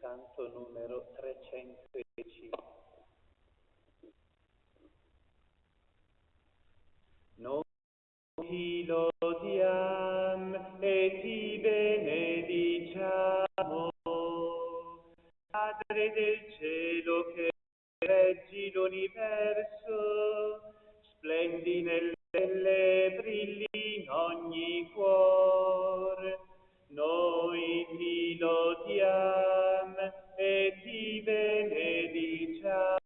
canto numero 310. Noi ti lodiam e ti benediciamo, Padre del cielo che reggi l'universo, splendi nelle stelle, brilli in ogni cuore. Noi ti lodiam e ti benediciamo,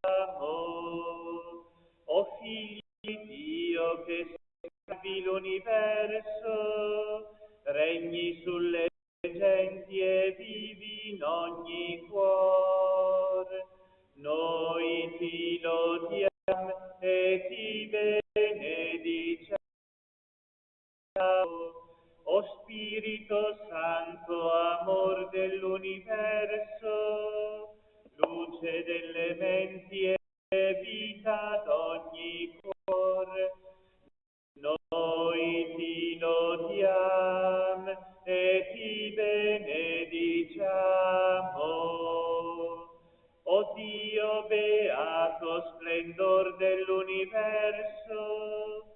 o figli di Dio che salvi l'universo, regni sulle genti e vivi in ogni cuore. Noi ti lodiam e ti benediciamo, o Spirito Santo, amor dell'universo, luce delle menti e vita d'ogni cuore. Noi ti lodiam e ti benediciamo, o Dio beato, splendor dell'universo,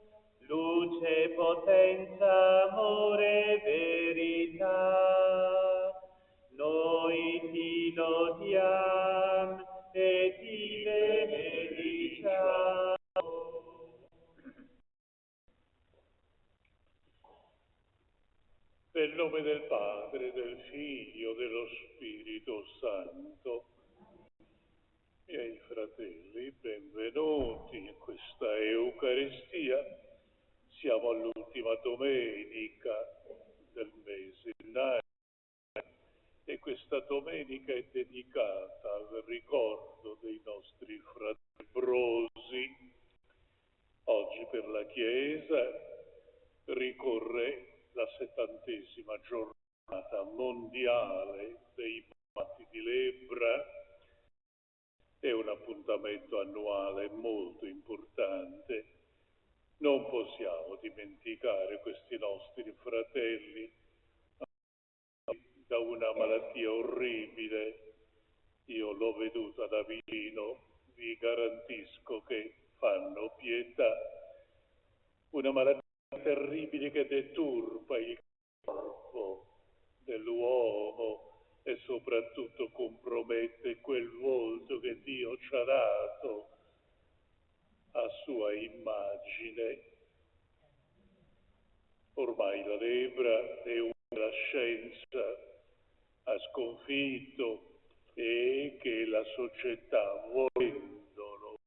luce, potenza, amore, verità. Noi ti lodiam e ti benediciamo. Nel nome del Padre, del Figlio, dello Spirito Santo. Miei fratelli, benvenuti in questa Eucaristia. Siamo all'ultima domenica del mese e questa domenica è dedicata al ricordo dei nostri fratelli lebbrosi. Oggi per la Chiesa ricorre la 70ª giornata mondiale dei malati di lebbra. È un appuntamento annuale molto importante. Non possiamo dimenticare questi nostri fratelli da una malattia orribile. Io l'ho veduta da vicino, vi garantisco che fanno pietà. Una malattia terribile che deturpa il corpo dell'uomo e soprattutto compromette quel volto che Dio ci ha dato a sua immagine. Ormai la lebbra è una la scienza ha sconfitto e che la società, volendolo,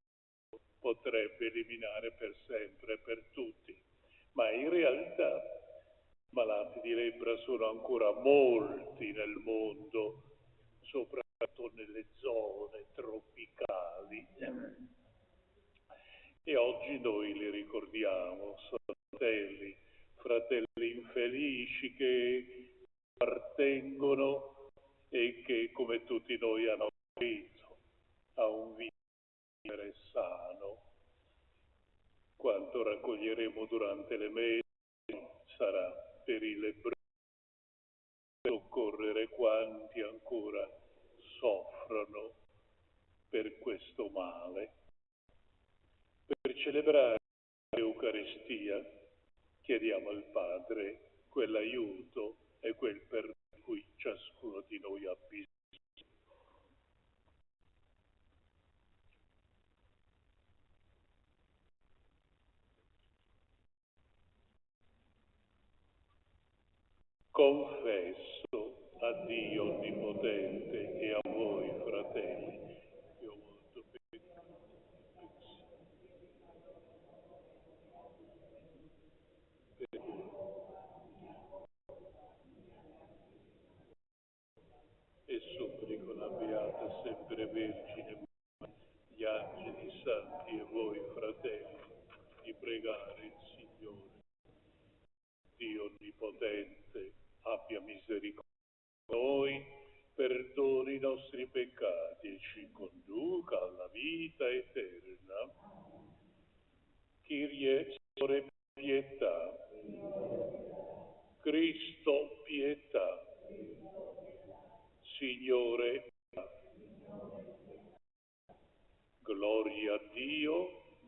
potrebbe eliminare per sempre e per tutti. Ma in realtà i malati di lebbra sono ancora molti nel mondo, soprattutto nelle zone tropicali. E oggi noi li ricordiamo, sono fratelli infelici che appartengono e che come tutti noi hanno diritto a un vivere sano. Quanto raccoglieremo durante le messe sarà per i lebbrosi, per soccorrere quanti ancora soffrono per questo male. Per celebrare l'Eucaristia chiediamo al Padre quell'aiuto e quel per cui ciascuno di noi ha bisogno. Confesso a Dio Onnipotente e a voi, fratelli, che ho molto peccato e supplico la Beata sempre Vergine, gli angeli santi e voi, fratelli, di pregare il Signore. Dio Onnipotente abbia misericordia di noi, perdoni i nostri peccati e ci conduca alla vita eterna. Kyrie, Signore, pietà. Cristo, pietà. Signore,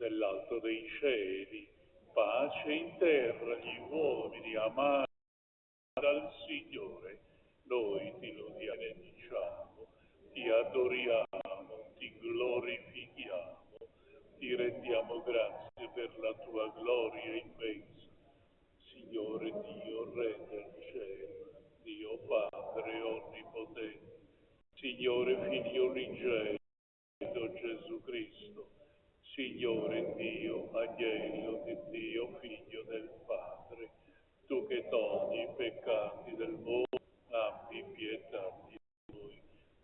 dell'alto dei cieli, pace in terra gli uomini amati dal Signore. Noi ti lodiamo e diciamo, ti adoriamo, ti glorifichiamo, ti rendiamo grazie per la tua gloria immensa. Signore Dio, Re del cielo, Dio Padre onnipotente, Signore Figlio unigenito Gesù Cristo, Signore Dio, Agnello di Dio, Figlio del Padre, tu che togli i peccati del mondo, abbi pietà di noi.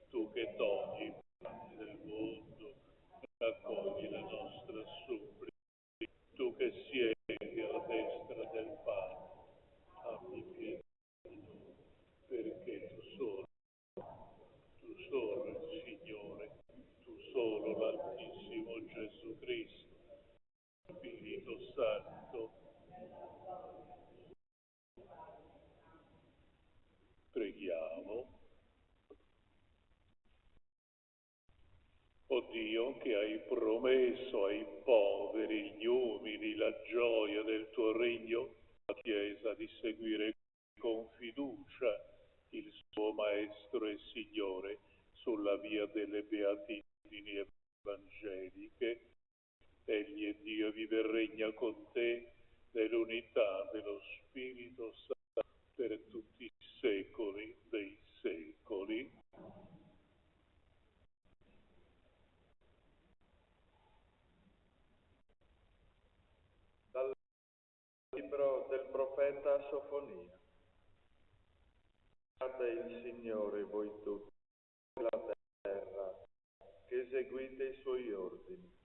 Tu che togli i peccati del mondo, raccogli la nostra supplica. Tu che siedi alla destra del Padre, abbi pietà di noi, perché tu solo il Signore, tu solo l'Altissimo Gesù Cristo, Spirito Santo. Preghiamo. O Dio, che hai promesso ai poveri, gli umili, la gioia del tuo regno, la Chiesa di seguire con fiducia il suo Maestro e Signore sulla via delle beatitudini evangeliche. Egli è Dio e vive e regna con te nell'unità dello Spirito Santo per tutti i secoli dei secoli. Dal libro del profeta Sofonia. Cercate il Signore voi tutti la terra, che eseguite i suoi ordini.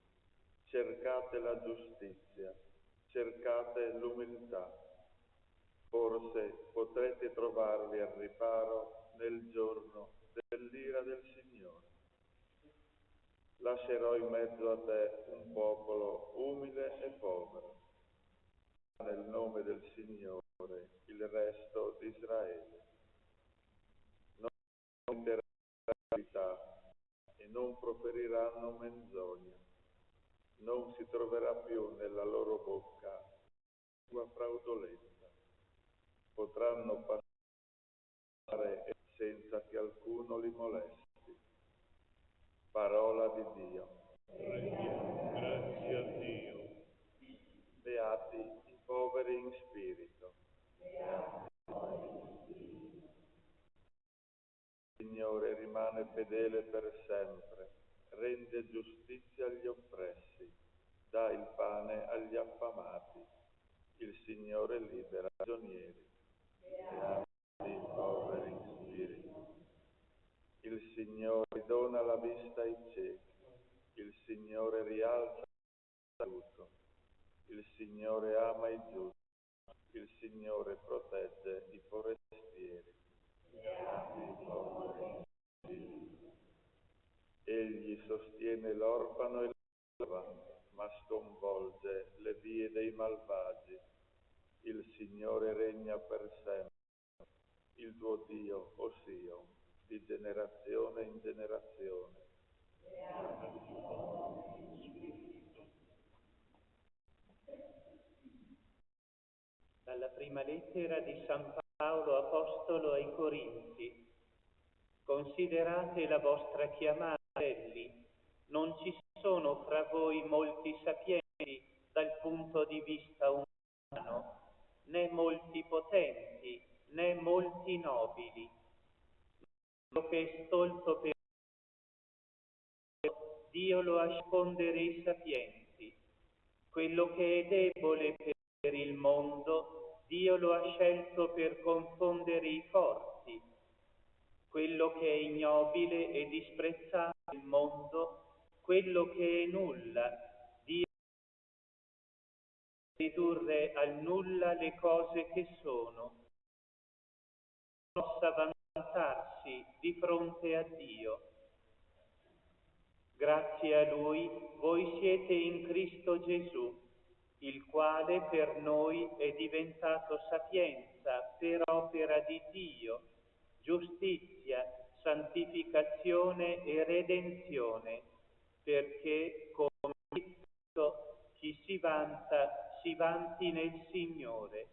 Cercate la giustizia, cercate l'umiltà. Forse potrete trovarvi al riparo nel giorno dell'ira del Signore. Lascerò in mezzo a te un popolo umile e povero. Nel nome del Signore il resto di Israele. Non commetteranno iniquità e non proferiranno menzogna. Non si troverà più nella loro bocca lingua fraudolenta. Potranno passare senza che alcuno li molesti. Parola di Dio. Rendiamo grazie a Dio. Beati i poveri in spirito. Il Signore rimane fedele per sempre, rende giustizia agli oppressi, dà il pane agli affamati. Il Signore libera i prigionieri. Beati i poveri in spirito. Il Signore dona la vista ai ciechi. Il Signore rialza il caduto. Il Signore ama i giusti. Il Signore protegge i forestieri. Beati i poveri in spirito. Egli sostiene l'orfano e l'orfana, ma sconvolge le vie dei malvagi. Il Signore regna per sempre. Il tuo Dio, o Sion, di generazione in generazione. Dalla prima lettera di San Paolo Apostolo ai Corinzi. Considerate la vostra chiamata, fratelli. Non ci sono fra voi molti sapienti dal punto di vista umano, né molti potenti, né molti nobili. Quello che è stolto per Dio lo ha scondere i sapienti. Quello che è debole per il mondo, Dio lo ha scelto per confondere i forti. Quello che è ignobile e disprezzato nel mondo, quello che è nulla, Dio ha ridurre al nulla le cose che sono, possa vantarsi di fronte a Dio. Grazie a Lui voi siete in Cristo Gesù, il quale per noi è diventato sapienza per opera di Dio, giustizia, santificazione e redenzione, perché, come detto, si vanti nel Signore.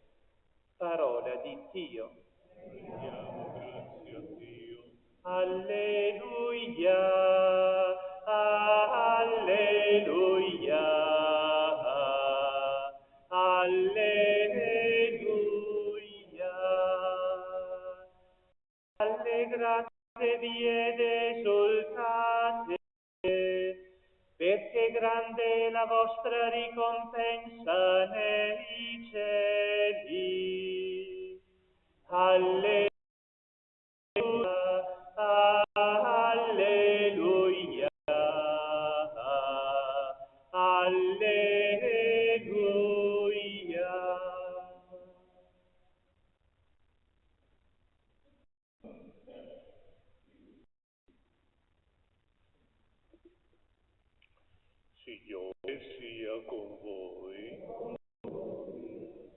Parola di Dio. Rendiamo grazie a Dio. Alleluia, alleluia, alleluia. Allegrate ed esultate, perché grande è la vostra ricompensa nei cieli. Alleluia, alleluia, alleluia. Signore sia con voi.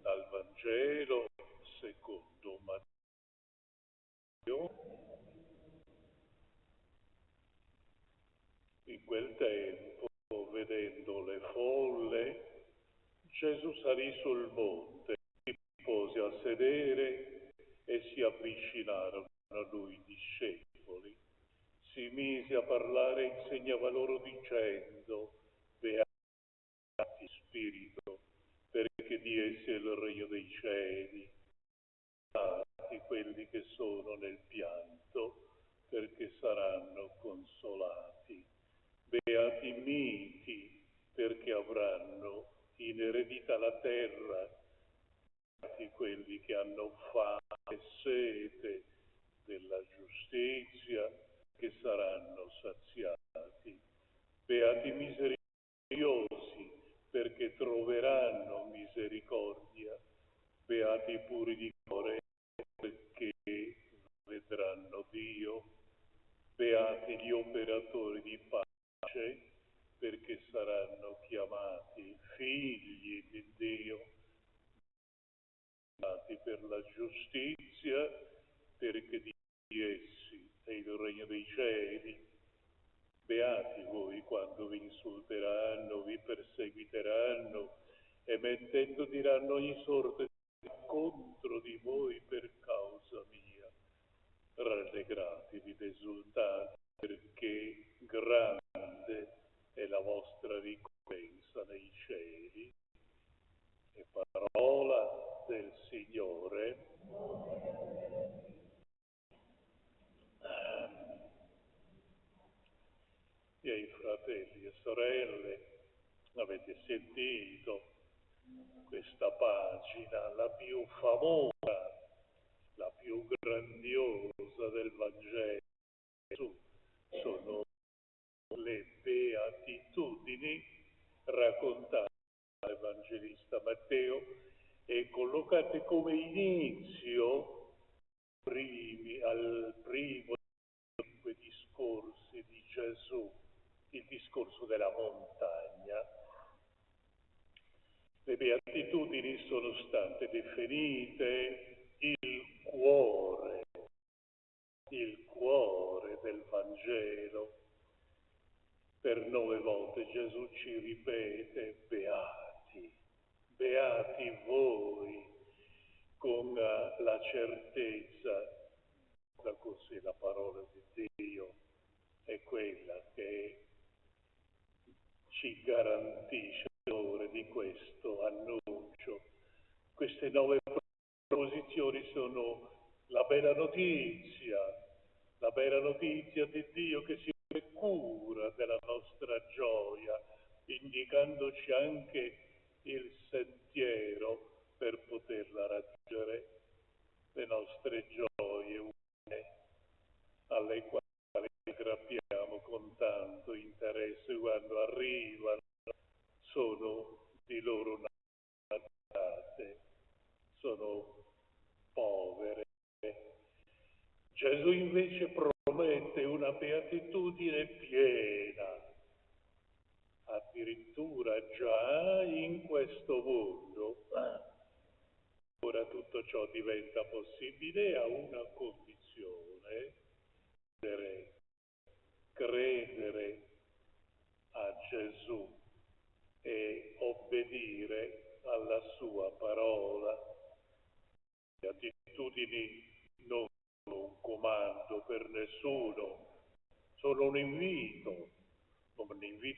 Dal Vangelo secondo Matteo. In quel tempo, vedendo le folle, Gesù salì sul monte, si pose a sedere e si avvicinarono a lui i discepoli. Si mise a parlare e insegnava loro dicendo: Beati spirito, perché di essi è il regno dei cieli. Beati quelli che sono nel pianto, perché saranno consolati. Beati miti, perché avranno in eredità la terra. Beati quelli che hanno fame e sete della giustizia, che saranno saziati. Beati misericordiosi, perché troveranno misericordia. Beati puri di cuore, perché vedranno Dio. Beati gli operatori di pace, perché saranno chiamati figli di Dio. Beati per la giustizia, perché di essi è il regno dei cieli. Beati voi quando vi insulteranno, vi perseguiteranno e mentendo diranno ogni sorte contro di voi per causa mia. Rallegratevi ed esultate, perché grande è la vostra ricompensa nei cieli. E parola del Signore. Miei fratelli e sorelle, avete sentito questa pagina, la più famosa, la più grandiosa del Vangelo. Sono le beatitudini raccontate dall'Evangelista Matteo e collocate come inizio al primo dei due discorsi di Gesù, il discorso della montagna. Le beatitudini sono state definite il cuore del Vangelo. Per 9 volte Gesù ci ripete: beati, beati voi, con la certezza, da così la parola di Dio è quella che ci garantisce l'onore di questo annuncio. Queste 9 proposizioni sono la bella notizia di Dio che si prende cura della nostra gioia, indicandoci anche il sentiero per poterla raggiungere. Le nostre gioie umane, alle quali aggrappiamo con tanto interesse quando arrivano, sono di loro natate, sono povere. Gesù invece promette una beatitudine piena, addirittura già in questo mondo. Ora tutto ciò diventa possibile a una condizione: credere a Gesù e obbedire obbedire alla sua parola. Le attitudini non sono un comando per nessuno, sono un invito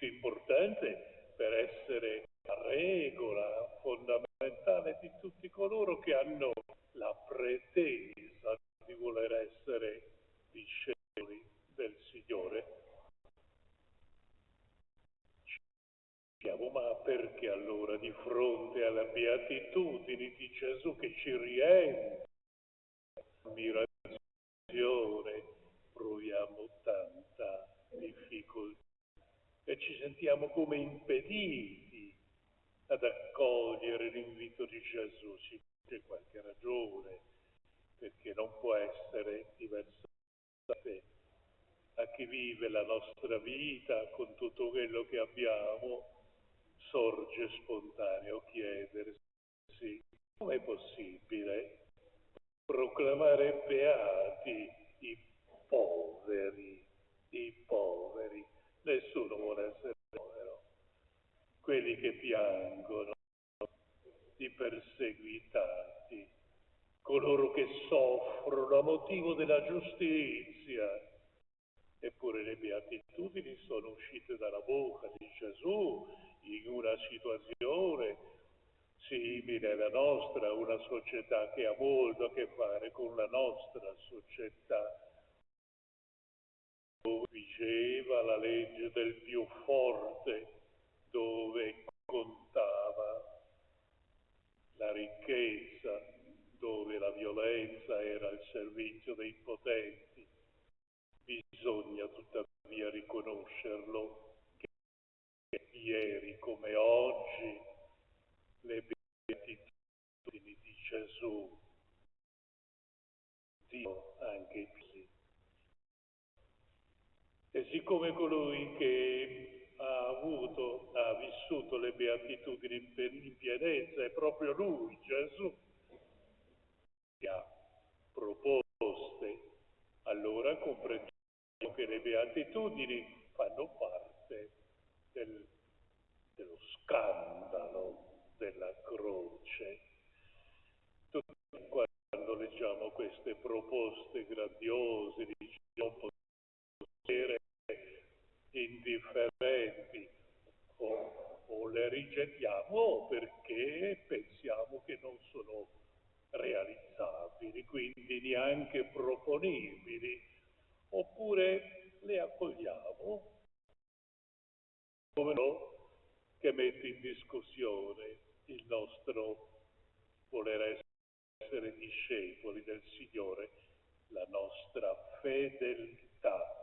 importante per essere la regola fondamentale di tutti coloro che hanno la pretesa di voler essere discepoli del Signore. Ma perché allora di fronte alla beatitudine di Gesù che ci riempie ammirazione proviamo tanta difficoltà e ci sentiamo come impediti ad accogliere l'invito di Gesù? Sì, c'è qualche ragione, perché non può essere diversamente. A chi vive la nostra vita con tutto quello che abbiamo, sorge spontaneo chiedersi: com'è possibile proclamare beati i poveri? Nessuno vuole essere povero. Quelli che piangono, i perseguitati, coloro che soffrono a motivo della giustizia. Eppure le beatitudini sono uscite dalla bocca di Gesù in una situazione simile alla nostra, una società che ha molto a che fare con la nostra società, dove vigeva la legge del più forte, dove contava la ricchezza, dove la violenza era al servizio dei potenti. Bisogna tuttavia riconoscerlo che ieri come oggi le beatitudini di Gesù Dio anche così. E siccome colui che ha vissuto le beatitudini in pienezza è proprio lui, Gesù, che ha proposte, allora comprendiamo che le beatitudini fanno parte dello scandalo della croce. Tutti quando leggiamo queste proposte grandiose non possiamo essere indifferenti o le rigettiamo perché pensiamo che non sono realizzabili, quindi neanche proponibili, oppure le accogliamo come no, che mette in discussione il nostro voler essere discepoli del Signore, la nostra fedeltà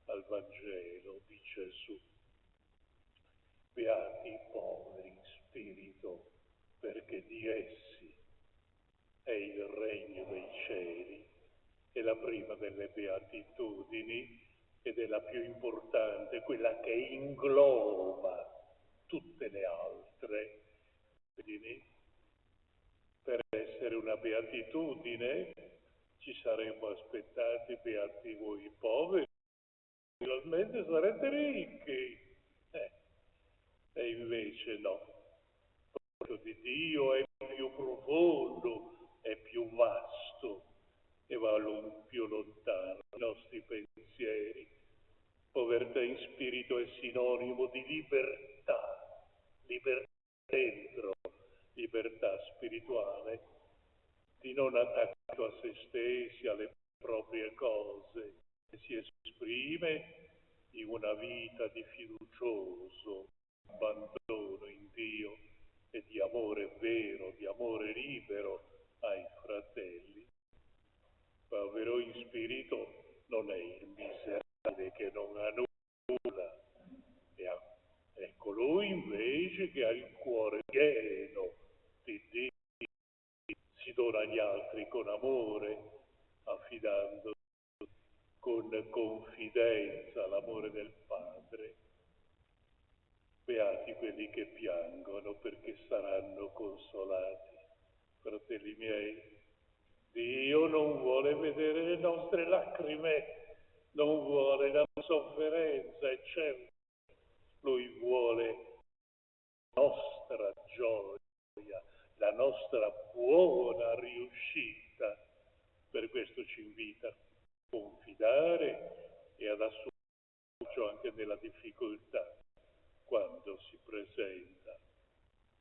al Vangelo di Gesù. Beati i poveri in spirito, perché di essi è il regno dei cieli. È la prima delle beatitudini ed è la più importante, quella che ingloba tutte le altre. Quindi, per essere una beatitudine ci saremmo aspettati: beati voi poveri, finalmente sarete ricchi. E invece no, il proprio di Dio è più profondo, è più vasto e va più lontano. I nostri pensieri. Povertà in spirito è sinonimo di libertà, libertà dentro, libertà spirituale, di non attaccato a se stessi, alle proprie cose, che si esprime in una vita di fiducioso abbandono in Dio e di amore vero, di amore libero ai fratelli. Povero in spirito non è il miserabile che non ha nulla, è colui invece che ha il cuore pieno di Dio, si dona agli altri con amore, affidando con confidenza l'amore del Padre. Beati quelli che piangono, perché saranno consolati. Fratelli miei, Dio non vuole vedere le nostre lacrime, non vuole la sofferenza, è certo. Lui vuole nostra gioia, la nostra buona riuscita. Per questo ci invita a confidare e ad assumere anche nella difficoltà, quando si presenta.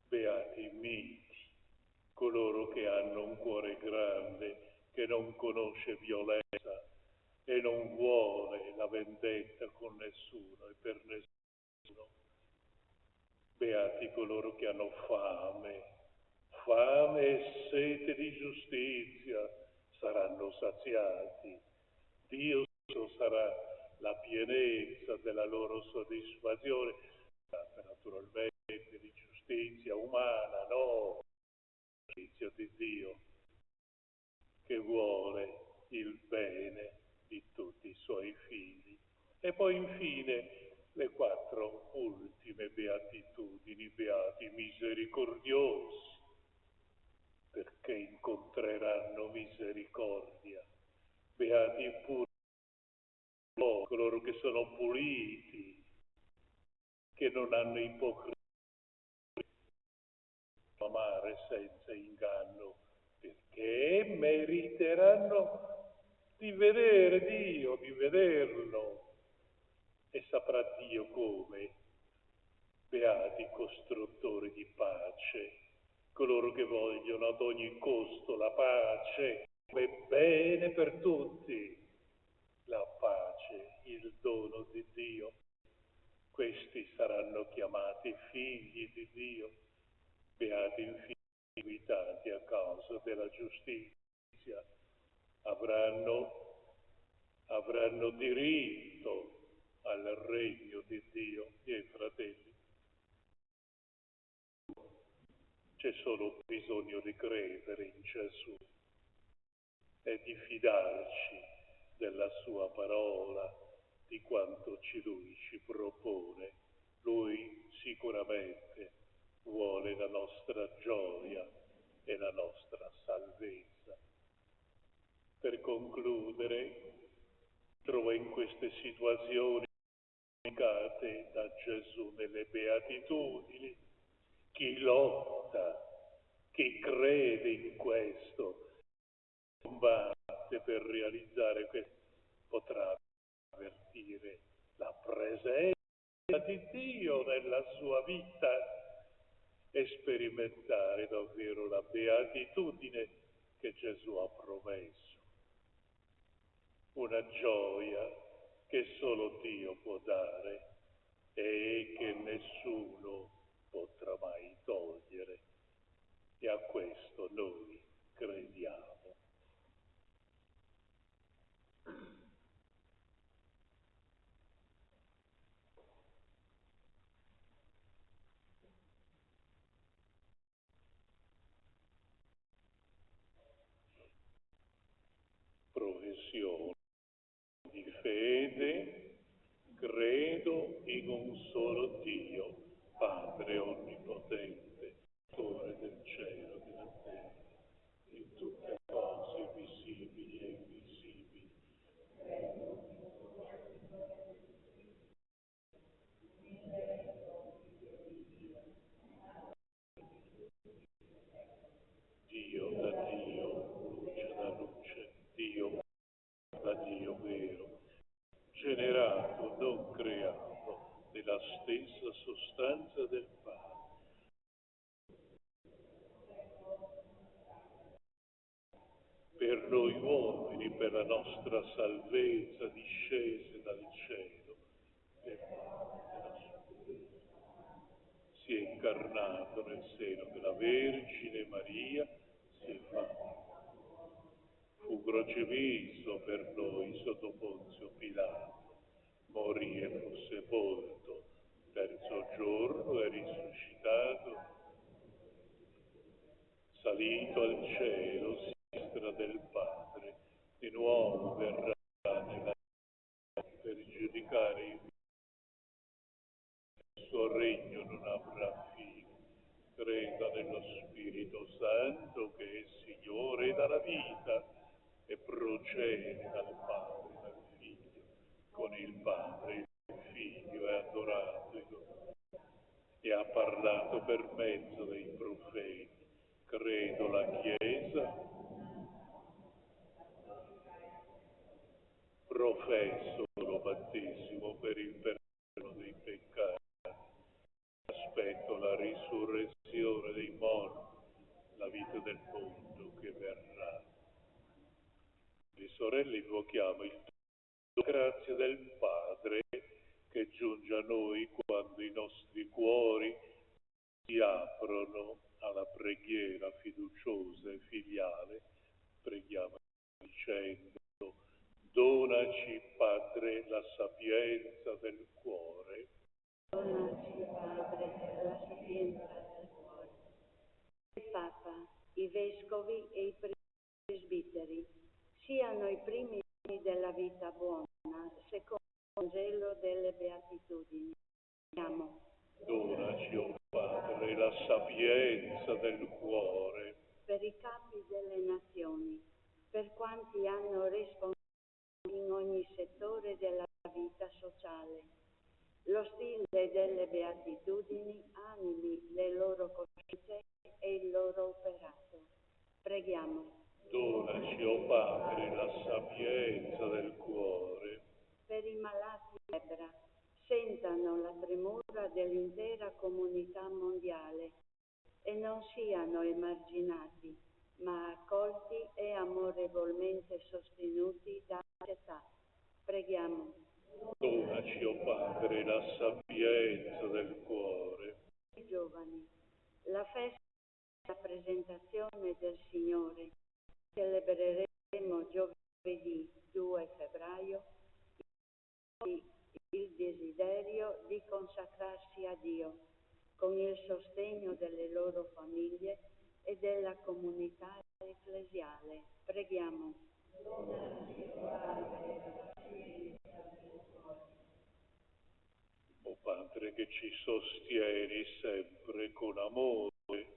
Beati i miti, coloro che hanno un cuore grande, che non conosce violenza e non vuole la vendetta con nessuno e per nessuno. Beati coloro che hanno fame e sete di giustizia, saranno saziati. Dio sarà la pienezza della loro soddisfazione, naturalmente di giustizia umana, no, giustizia di Dio, che vuole il bene di tutti i suoi figli. E poi infine le 4 ultime beatitudini: beati misericordiosi, perché incontreranno misericordia; beati puri, coloro che sono puliti, che non hanno ipocrisia, amare senza inganno, perché meriteranno di vedere Dio, di vederlo, e saprà Dio come. Beati costruttori di pace, coloro che vogliono ad ogni costo la pace, come bene per tutti. La pace, il dono di Dio. Questi saranno chiamati figli di Dio. Beati infine guidati a causa della giustizia, avranno diritto al regno di Dio. Miei fratelli, c'è solo bisogno di credere in Gesù e di fidarci della sua parola, di quanto Lui ci propone. Lui sicuramente vuole la nostra gioia e la nostra salvezza. Per concludere, trovo in queste situazioni indicate da Gesù nelle Beatitudini chi lotta, chi crede in questo, combatte per realizzare questo, potrà avvertire la presenza di Dio nella sua vita e sperimentare davvero la beatitudine che Gesù ha promesso. Una gioia che solo Dio può dare e che nessuno potrà mai togliere. E a questo noi crediamo. Professione di fede, credo in un solo Dio, Padre onnipotente, Creatore del cielo e della terra, di tutte le cose visibili e invisibili. Dio da Dio, luce da luce, Dio da Dio vero, generato, non creato, nella stessa sostanza del Padre. Per noi uomini, per la nostra salvezza, discese dal cielo, si è incarnato nel seno della Vergine Maria, si è fatto, fu crocifisso per noi sotto Ponzio Pilato, morì e fu sepolto, terzo giorno è risuscitato, salito al cielo, sinistra del Padre, di nuovo verrà nella per giudicare il suo regno non avrà fine. Creda nello Spirito Santo che è Signore dalla vita e procede dal Padre e dal Figlio, con il Padre e il Figlio è adorato e ha parlato per mezzo dei profeti. Credo la Chiesa, professo lo battesimo per il perdono dei peccati, aspetto la risurrezione dei morti, la vita del mondo che verrà. Le sorelle, invochiamo il dono grazia del Padre che giunge a noi quando i nostri cuori si aprono alla preghiera fiduciosa e filiale. Preghiamo dicendo: donaci, Padre, la sapienza del cuore. Donaci, Padre, la sapienza del cuore. Il Papa, i Vescovi e i presbiteri siano i primi della vita buona, secondo il Vangelo delle Beatitudini. Andiamo. Donaci, o Padre, la sapienza del cuore. Per i capi delle nazioni, per quanti hanno responsabilità in ogni settore della vita sociale, lo stile delle Beatitudini animi le loro coscienze e il loro operato. Preghiamo. Donaci, o Padre, la sapienza del cuore. Per i malati di lebbra, sentano la premura dell'intera comunità mondiale e non siano emarginati, ma accolti e amorevolmente sostenuti dalla società. Preghiamo. Donaci, o Padre, la sapienza del cuore. I giovani, la festa della presentazione del Signore celebreremo giovedì 2 febbraio, il desiderio di consacrarsi a Dio con il sostegno delle loro famiglie e della comunità ecclesiale. Preghiamo. O Padre che ci sostieni sempre con amore,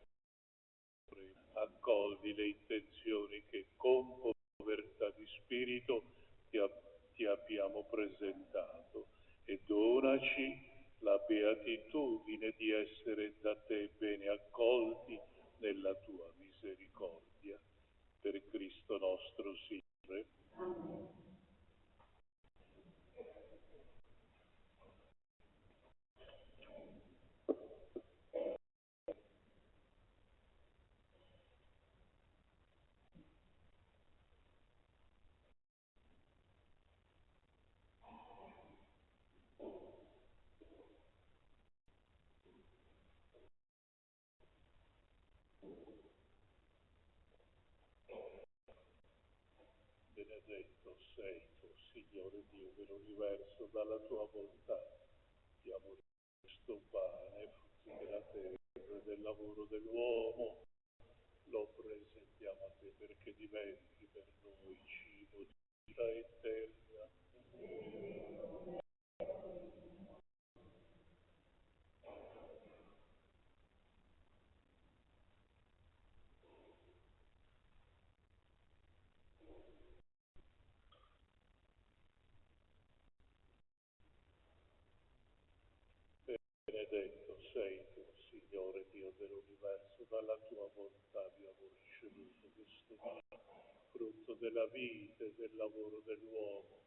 accogli le intenzioni che con povertà di spirito ti abbiamo presentato e donaci la beatitudine di essere da te bene accolti nella tua misericordia. Per Cristo nostro Signore. Amen. Benedetto sei tu, Signore Dio dell'universo, dalla tua bontà diamo questo pane, frutti della terra e del lavoro dell'uomo, lo presentiamo a te perché diventi per noi cibo di vita eterna. Benedetto sei tu, Signore Dio dell'universo, dalla tua bontà abbiamo ricevuto questo pane, frutto della vita e del lavoro dell'uomo.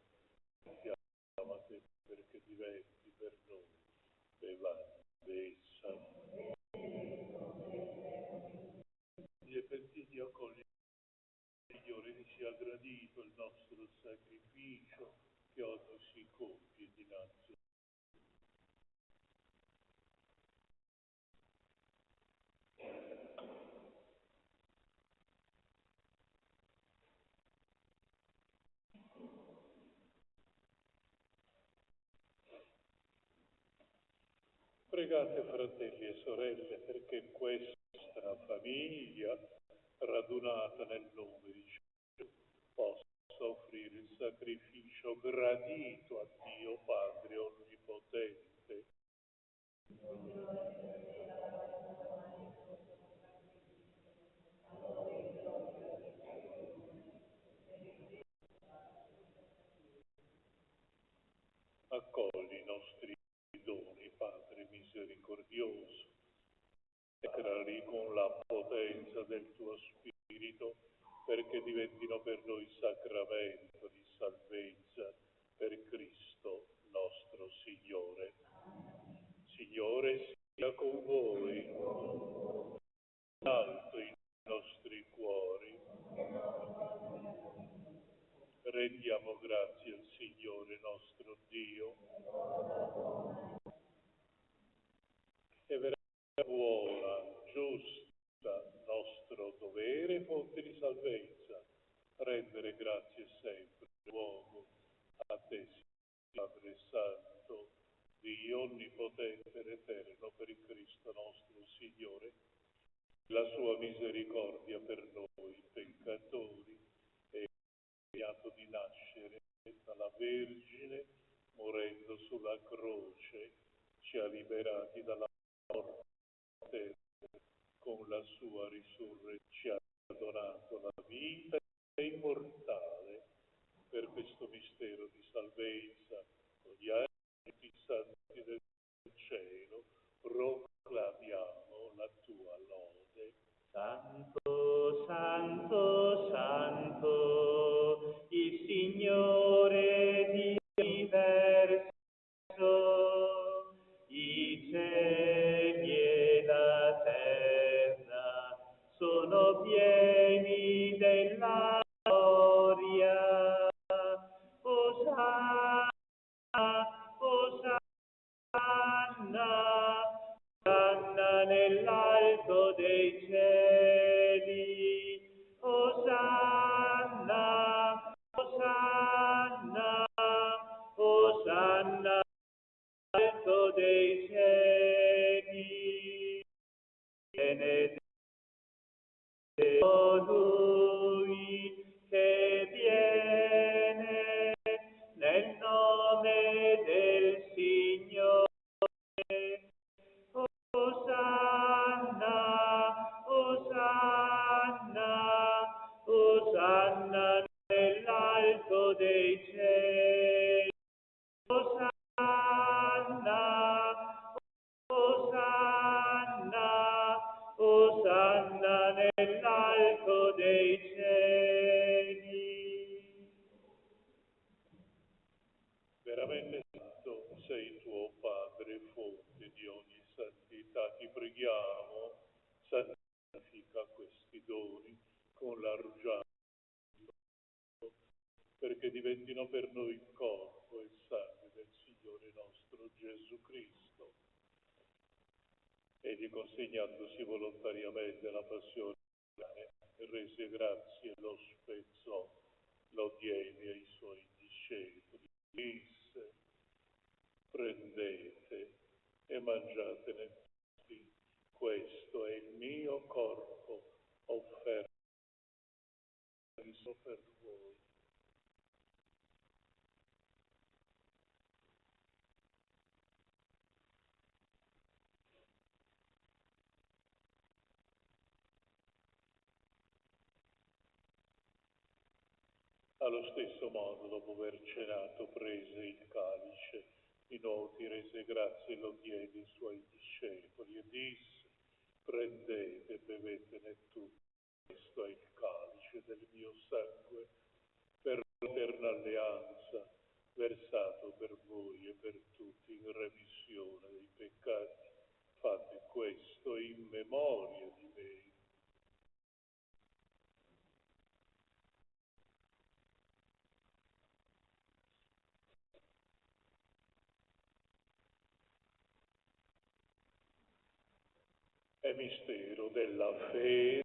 Chiamo a te perché diventi per noi bevanda essa. E per ti Dio accogli, Signore, ti sia gradito il nostro sacrificio che oggi si compie dinanzi a te. Pregate, fratelli e sorelle, perché questa famiglia, radunata nel nome di Gesù, possa offrire il sacrificio gradito a Dio Padre Onnipotente. Accogli i nostri doni, Padre misericordioso. Sacrali con la potenza del tuo Spirito, perché diventino per noi sacramento di salvezza per Cristo nostro Signore. Signore sia con voi, alto i nostri cuori. Rendiamo grazie al Signore nostro Dio. È veramente buona, giusta, nostro dovere e fonte di salvezza, rendere grazie sempre, uomo, a te, Padre Santo, Dio onnipotente ed eterno, per il Cristo nostro Signore, la sua misericordia per noi peccatori, e degnato di nascere dalla Vergine, morendo sulla croce, ci ha liberati dalla morte, con la sua risurrezione ci ha donato la vita immortale. Per questo mistero di salvezza, gli angeli santi del cielo, proclamiamo la tua lode. Santo, santo, santo, il Signore Dio universo, i cieli e la terra sono pieni della gloria. Osanna, Osanna, Osanna nell'alto dei cieli. Osanna, Osanna, Osanna nell'alto dei cieli. Benedetto Lui che viene nel nome del Signore. Osanna, Osanna, Osanna nell'alto dei cieli. Osanna, Osanna, Osanna nell'alto dei cieli. Veramente santo sei tuo Padre, fonte di ogni santità. Ti preghiamo, santifica questi doni con l'argiano, perché diventino per noi il corpo e il sangue del Signore nostro Gesù Cristo. Egli, consegnandosi volontariamente alla passione, rese grazie, lo spezzò, lo diede ai suoi discepoli, disse: prendete e mangiatene tutti, questo è il mio corpo offerto per voi. Allo stesso modo, dopo aver cenato, prese il calice, di nuovo ti rese grazie e lo diede ai suoi discepoli e disse: prendete e bevetene tutti, questo è il calice del mio sangue, per l'eterna alleanza, versato per voi e per tutti in remissione dei peccati. Fate questo in memoria di me. È mistero della fede.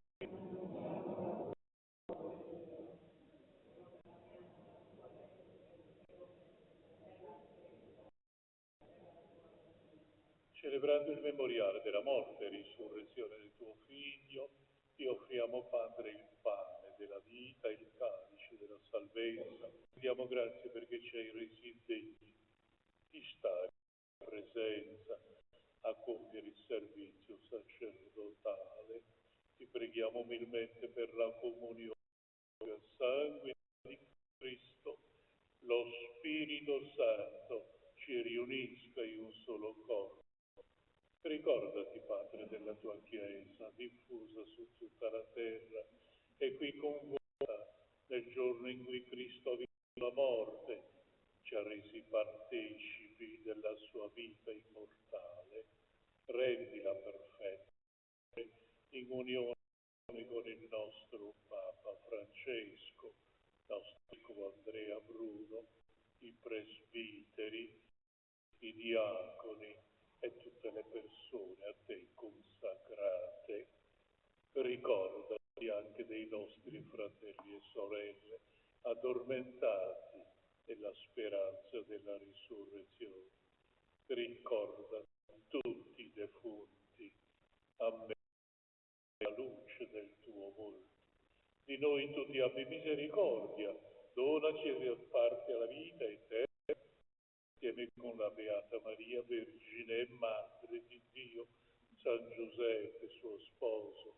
Celebrando il memoriale della morte e risurrezione del tuo Figlio, ti offriamo, Padre, il pane della vita, il calice della salvezza. Diamo grazie perché ci hai resi degni di stare in presenza, a compiere il servizio sacerdotale. Ti preghiamo umilmente per la comunione del sangue di Cristo. Lo Spirito Santo ci riunisca in un solo corpo Ricordati, Padre, della tua Chiesa, diffusa su tutta la terra, e qui convoca nel giorno in cui Cristo ha vinto la morte, ci ha resi partecipi della sua vita immortale. Rendila perfetta in unione con il nostro Papa Francesco, nostro Vescovo Andrea Bruno, i presbiteri, i diaconi e tutte le persone a te consacrate. Ricordati anche dei nostri fratelli e sorelle addormentati nella speranza della risurrezione. Ricorda tutti i defunti, a me la luce del tuo volto. Di noi tu ti abbi misericordia, donaci e riapparti alla vita eterna, insieme con la Beata Maria, Vergine e Madre di Dio, San Giuseppe, suo sposo,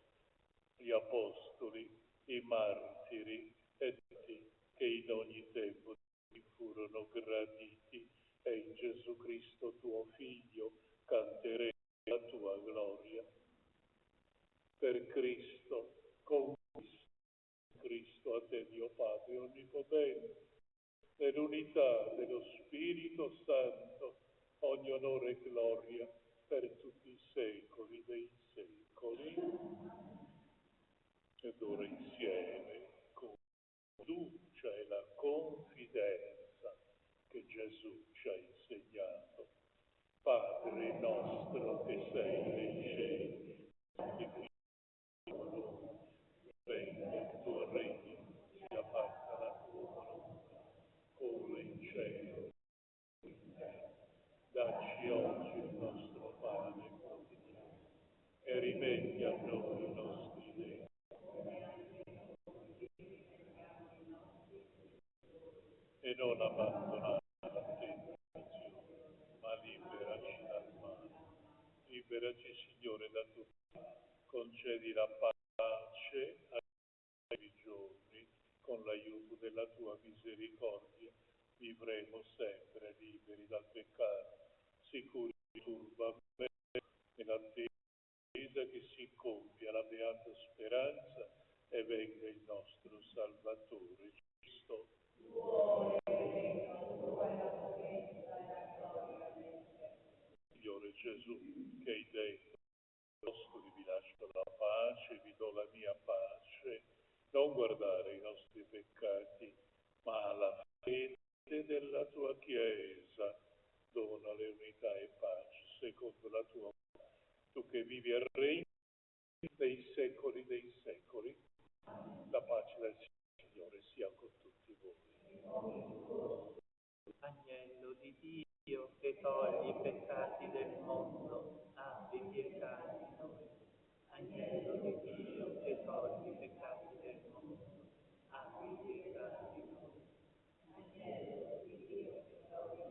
gli Apostoli, i Martiri e tutti che in ogni tempo ti furono graditi, e in Gesù Cristo tuo Figlio canteremo la tua gloria. Per Cristo, con Cristo, a te Dio Padre Onnipotente, nell'unità dello Spirito Santo, ogni onore e gloria per tutti i secoli dei secoli. Ed ora insieme, con la fiducia e la confidenza che Gesù ci ha insegnato. Padre nostro che sei nei cieli, santificato venga il tuo regno, sia fatta la tua volontà, come in cielo. Dacci oggi il nostro pane quotidiano e rimetti a noi i nostri debiti, e non abbandonare la tentazione, ma liberaci dal male. Liberaci, Signore, da tutto. Concedi la pace ai giorni, con l'aiuto della tua misericordia, vivremo sempre liberi dal peccato, sicuri di turbamento, nell'attesa che si compia la beata speranza e venga il nostro Salvatore Cristo. Signore Gesù, che hai detto, vi lascio la pace, vi do la mia pace, non guardare i nostri peccati, ma la fede della tua Chiesa, donale unità e pace, secondo la tua volontà, tu che vivi e regni dei secoli dei secoli. La pace del Signore sia con tutti voi. Agnello di Dio che togli i peccati del mondo, abbi pietà di noi. Agnello di Dio che togli i peccati del mondo, abbi pietà di noi. Agnello di Dio che togli.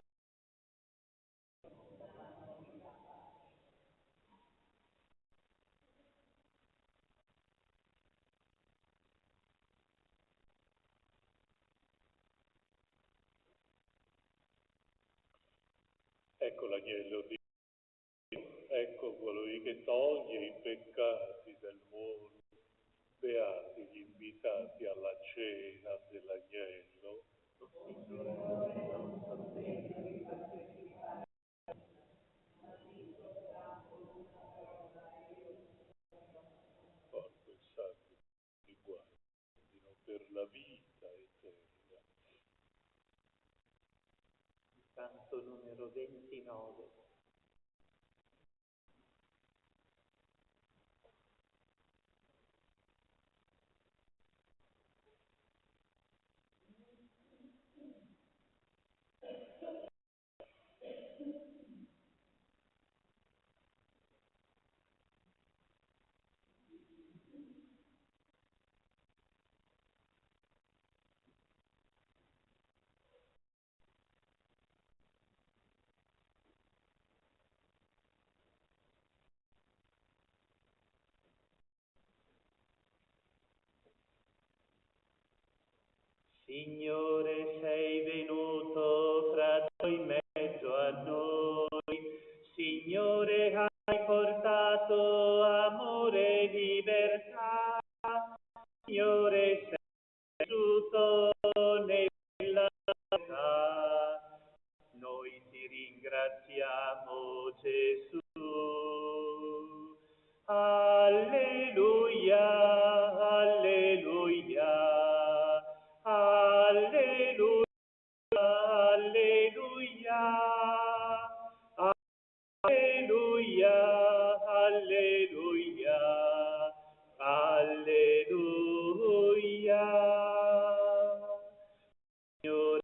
Ecco l'agnello di Dio, ecco colui che toglie i peccati del mondo. Beati gli invitati alla cena dell'agnello. Corpo e sangue di guardino per la vita eterna. Canto numero 29. Signore, sei venuto fra noi in mezzo a noi. Signore, hai libertà. Signore, sei vissuto nella vita. Noi ti ringraziamo, Gesù. Alleluia, alleluia, alleluia, alleluia, alleluia, alleluia, alleluia. Signore,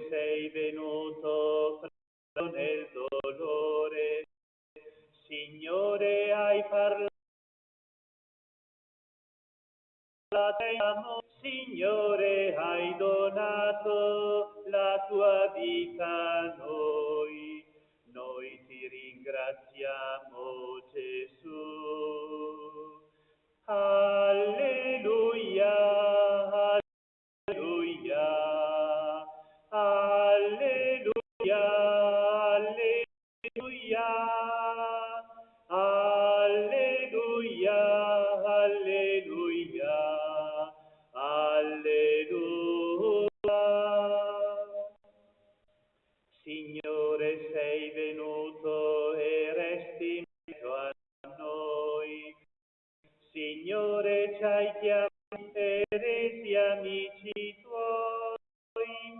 sei venuto nel dolore. Signore, hai parlato. Signore, hai donato la tua vita a noi. Noi ti ringraziamo, Gesù. Alleluia, alleluia, alleluia, alleluia, alleluia, alleluia, alleluia. Signore, sei venuto e resti in mezzo a noi. Signore, ci hai chiamati e resi amici tuoi.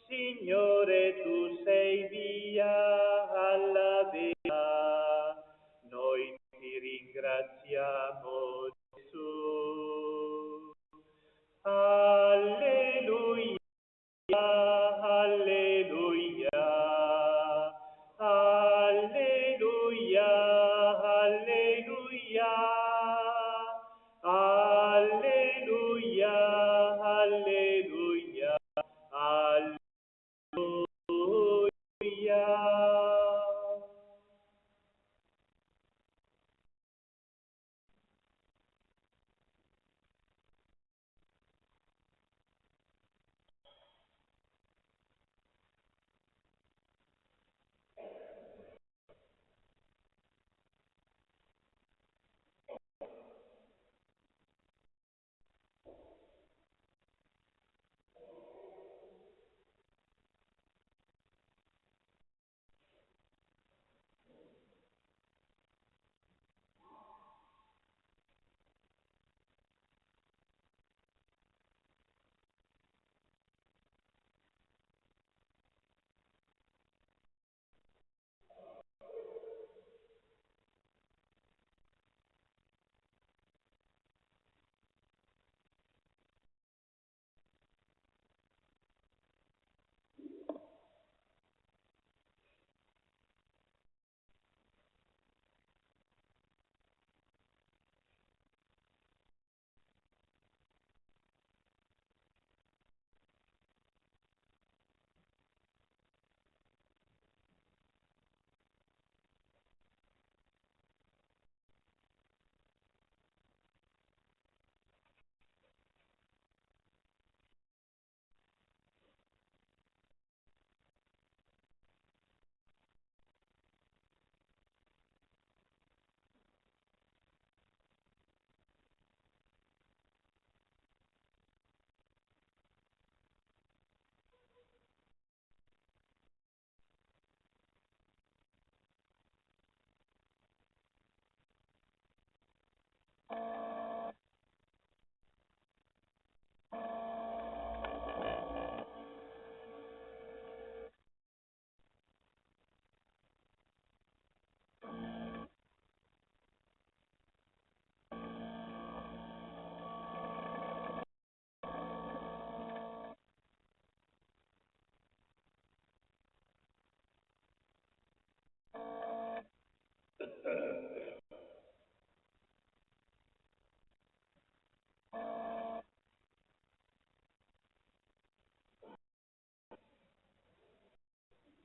Signore, tu sei via alla verità. Noi ti ringraziamo, Gesù. Alleluia, alleluia, alleluia, alleluia, alleluia, alleluia, alleluia.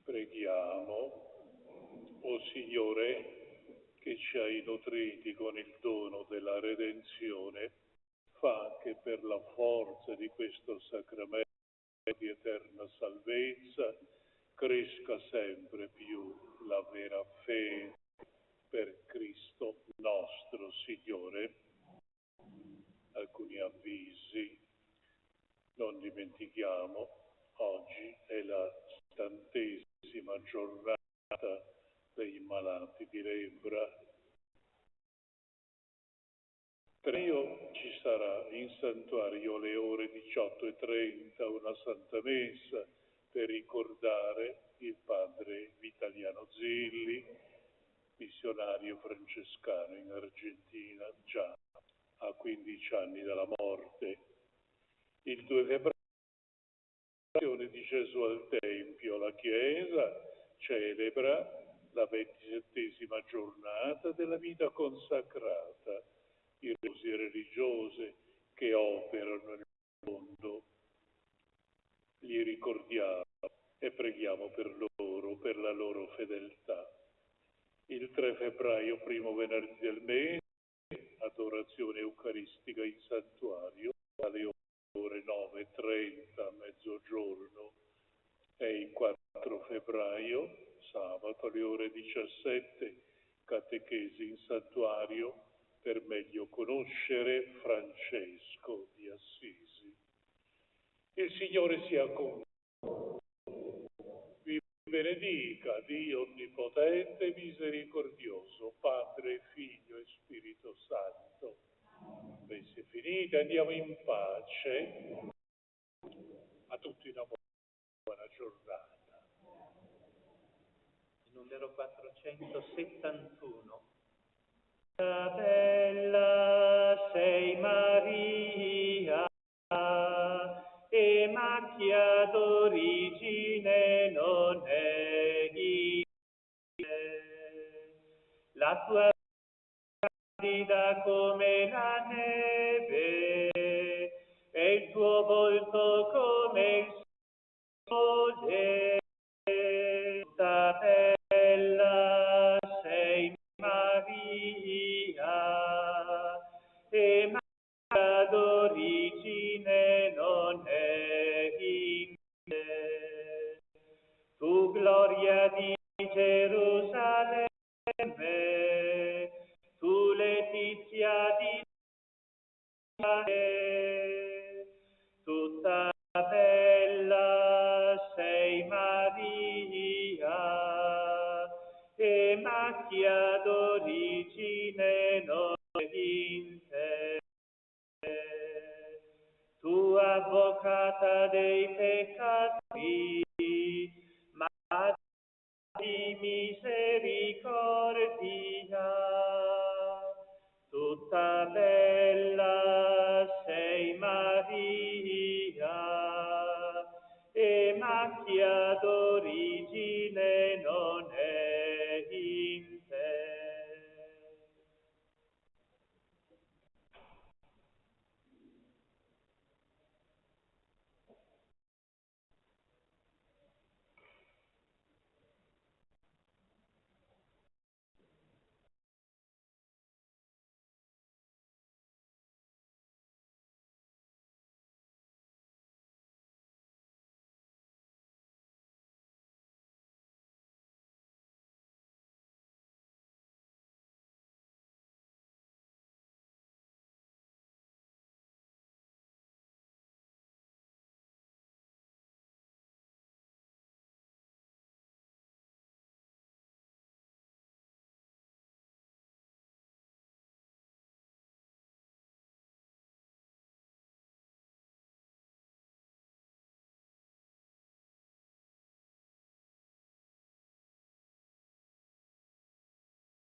Preghiamo. O Signore, che ci hai nutriti con il dono della redenzione, fa che per la forza di questo sacramento di eterna salvezza cresca sempre più la vera fede per Cristo nostro Signore. dimentichiamo, oggi è la 70ª giornata dei malati di lebbra. Ci sarà in santuario alle ore 18:30 una Santa Messa per ricordare il padre Vitaliano Zilli, missionario francescano in Argentina, già a 15 anni dalla morte. Il 2 febbraio di Gesù al Tempio, la Chiesa celebra la 27ª giornata della vita consacrata. I religiosi e religiose che operano nel mondo, li ricordiamo e preghiamo per loro, per la loro fedeltà. Il 3 febbraio, primo venerdì del mese, adorazione eucaristica in santuario alle ore 9:30 a mezzogiorno, e il 4 febbraio, sabato alle ore 17, catechesi in santuario per meglio conoscere Francesco di Assisi. Il Signore sia con voi. Vi benedica Dio Onnipotente e Misericordioso, Padre, Figlio e Spirito Santo. Messa finita, andiamo in pace. A tutti una buona giornata. Il numero 471. Bella sei Maria, e macchia d'origine non è la tua candida come la neve, e il tuo volto come il sole. Tutta bella sei Maria, e macchia d'origine non è in te. Tu gloria di Gerusalemme, tu letizia di tutta bella sei Maria, e macchia d'origine non è in te. Tu avvocata dei peccatori, Madre di misericordia, tutta bella